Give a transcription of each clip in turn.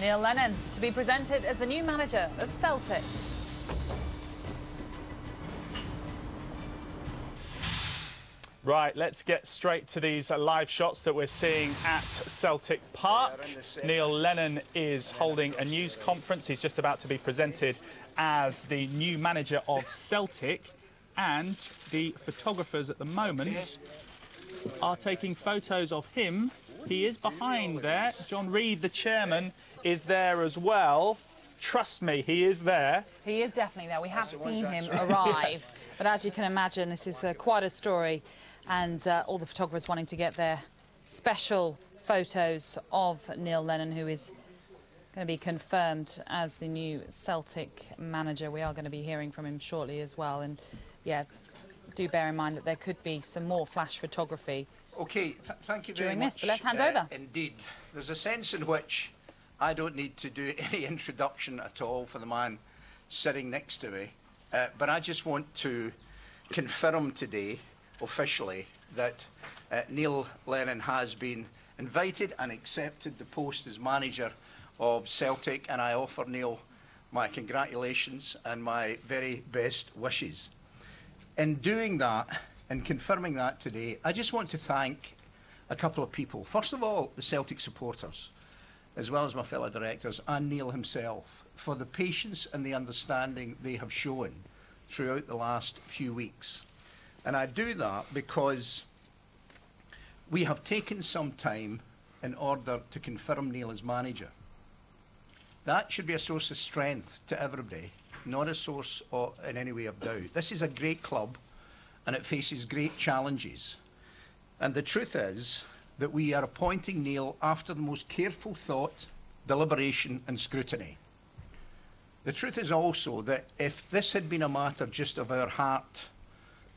Neil Lennon to be presented as the new manager of Celtic. Right, let's get straight to these live shots that we're seeing at Celtic Park. Neil Lennon is holding a news conference. He's just about to be presented as the new manager of Celtic, and the photographers at the moment are taking photos of him. He is behind there. John Reid, the chairman, is there as well. Trust me, he is there. He is definitely there. We have seen him arrive. Yes. But as you can imagine, this is quite a story. And all the photographers wanting to get their special photos of Neil Lennon, who is going to be confirmed as the new Celtic manager. We are going to be hearing from him shortly as well. And, yeah, do bear in mind that there could be some more flash photography. OK, thank you very during much. This, but let's hand over. Indeed. There's a sense in which I don't need to do any introduction at all for the man sitting next to me. But I just want to confirm today, officially, that Neil Lennon has been invited and accepted the post as manager of Celtic, and I offer Neil my congratulations and my very best wishes. In doing that and confirming that today, I just want to thank a couple of people. First of all, the Celtic supporters, as well as my fellow directors and Neil himself, for the patience and the understanding they have shown throughout the last few weeks. And I do that because we have taken some time in order to confirm Neil as manager. That should be a source of strength to everybody, not a source in any way of doubt. This is a great club and it faces great challenges. And the truth is that we are appointing Neil after the most careful thought, deliberation and scrutiny. The truth is also that if this had been a matter just of our heart,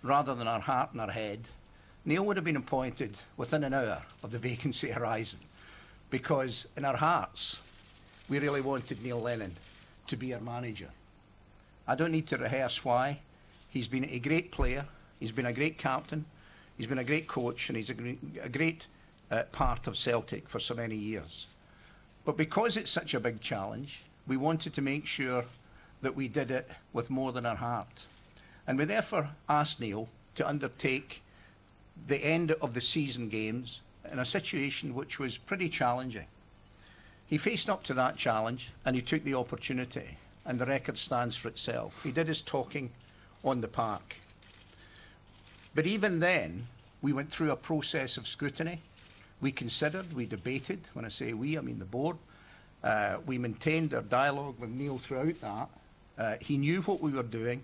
rather than our heart and our head, Neil would have been appointed within an hour of the vacancy horizon, because in our hearts, we really wanted Neil Lennon to be our manager. I don't need to rehearse why. He's been a great player, he's been a great captain, he's been a great coach, and he's a great part of Celtic for so many years. But because it's such a big challenge, we wanted to make sure that we did it with more than our heart. And we therefore asked Neil to undertake the end of the season games in a situation which was pretty challenging. He faced up to that challenge and he took the opportunity, and the record stands for itself. He did his talking on the park. But even then, we went through a process of scrutiny. We considered, we debated. When I say we, I mean the board. We maintained our dialogue with Neil throughout that. He knew what we were doing.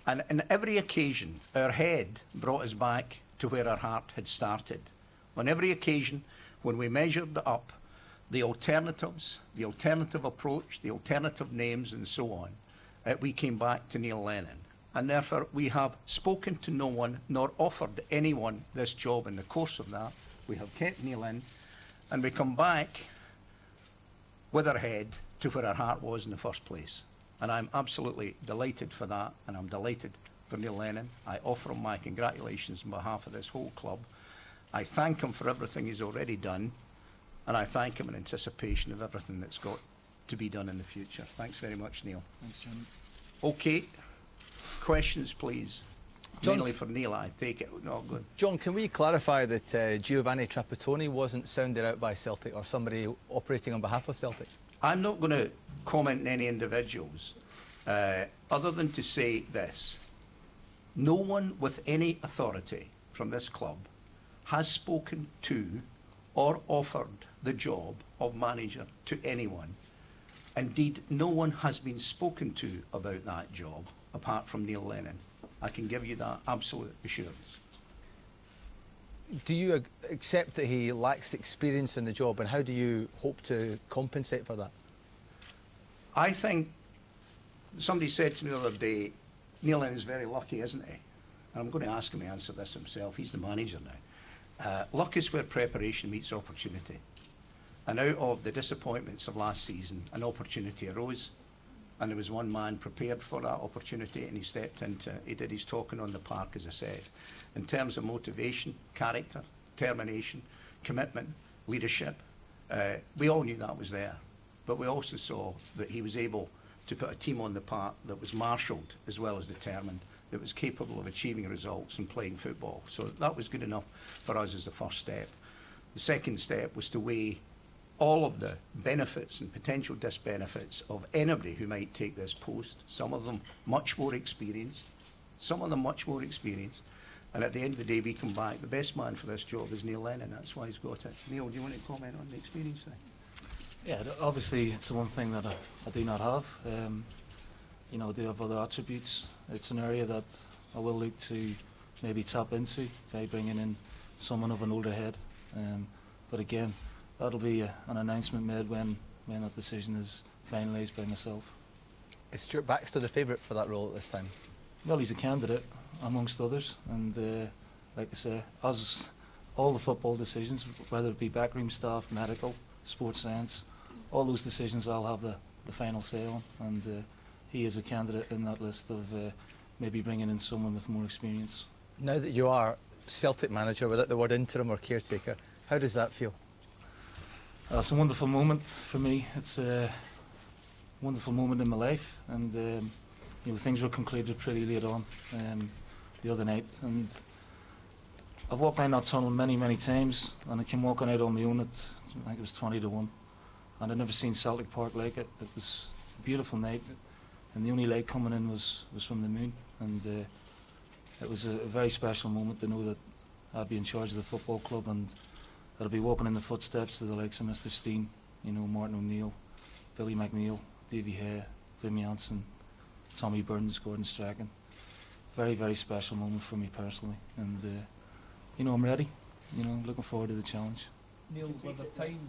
And on every occasion, our head brought us back to where our heart had started. On every occasion, when we measured up the alternatives, the alternative approach, the alternative names and so on, we came back to Neil Lennon. And therefore, we have spoken to no one, nor offered anyone this job in the course of that. We have kept Neil in, and we come back with our head to where our heart was in the first place. And I'm absolutely delighted for that, and I'm delighted for Neil Lennon. I offer him my congratulations on behalf of this whole club. I thank him for everything he's already done, and I thank him in anticipation of everything that's got to be done in the future. Thanks very much, Neil. Thanks, John. OK. Questions, please. John, mainly for Neil, I take it. No, good. John, can we clarify that Giovanni Trapattoni wasn't sounded out by Celtic or somebody operating on behalf of Celtic? I'm not going to comment on any individuals, other than to say this. No one with any authority from this club has spoken to or offered the job of manager to anyone. Indeed, no one has been spoken to about that job apart from Neil Lennon. I can give you that absolute assurance. Do you accept that he lacks experience in the job, and how do you hope to compensate for that? I think somebody said to me the other day, Neil Lennon is very lucky, isn't he? And I'm going to ask him to answer this himself. He's the manager now. Luck is where preparation meets opportunity. And out of the disappointments of last season, an opportunity arose. And there was one man prepared for that opportunity, and he stepped into it. He did his talking on the park, as I said. In terms of motivation, character, determination, commitment, leadership, we all knew that was there. but we also saw that he was able to put a team on the park that was marshalled as well as determined, that was capable of achieving results and playing football. So that was good enough for us as the first step. The second step was to weigh all of the benefits and potential disbenefits of anybody who might take this post. Some of them much more experienced, some of them much more experienced. And at the end of the day, we come back, the best man for this job is Neil Lennon. That's why he's got it. Neil, do you want to comment on the experience thing? Yeah, obviously it's the one thing that I do not have. You know, I do have other attributes. It's an area that I will look to maybe tap into by bringing in someone of an older head. But again, that'll be an announcement made when that decision is finalised by myself. Is Stuart Baxter the favourite for that role at this time? Well, he's a candidate amongst others, and like I say, as all the football decisions, whether it be backroom staff, medical, sports science, all those decisions I'll have the final say on, and he is a candidate in that list of maybe bringing in someone with more experience. Now that you are Celtic manager, without the word interim or caretaker, how does that feel? It's a wonderful moment for me. It's a wonderful moment in my life, and you know, things were concluded pretty late on the other night, and I've walked down that tunnel many times, and I came walking out on my own at, I think it was 20 to 1, and I'd never seen Celtic Park like it. It was a beautiful night, and the only light coming in was from the moon, and it was a very special moment to know that I'd be in charge of the football club, and that I'd be walking in the footsteps of the likes of Mr. Steen, you know, Martin O'Neill, Billy McNeil, Davy Hay, Vimy Janssen, Tommy Burns, Gordon Strachan. Very special moment for me personally, and you know, I'm ready. You know, looking forward to the challenge. Neil, were there times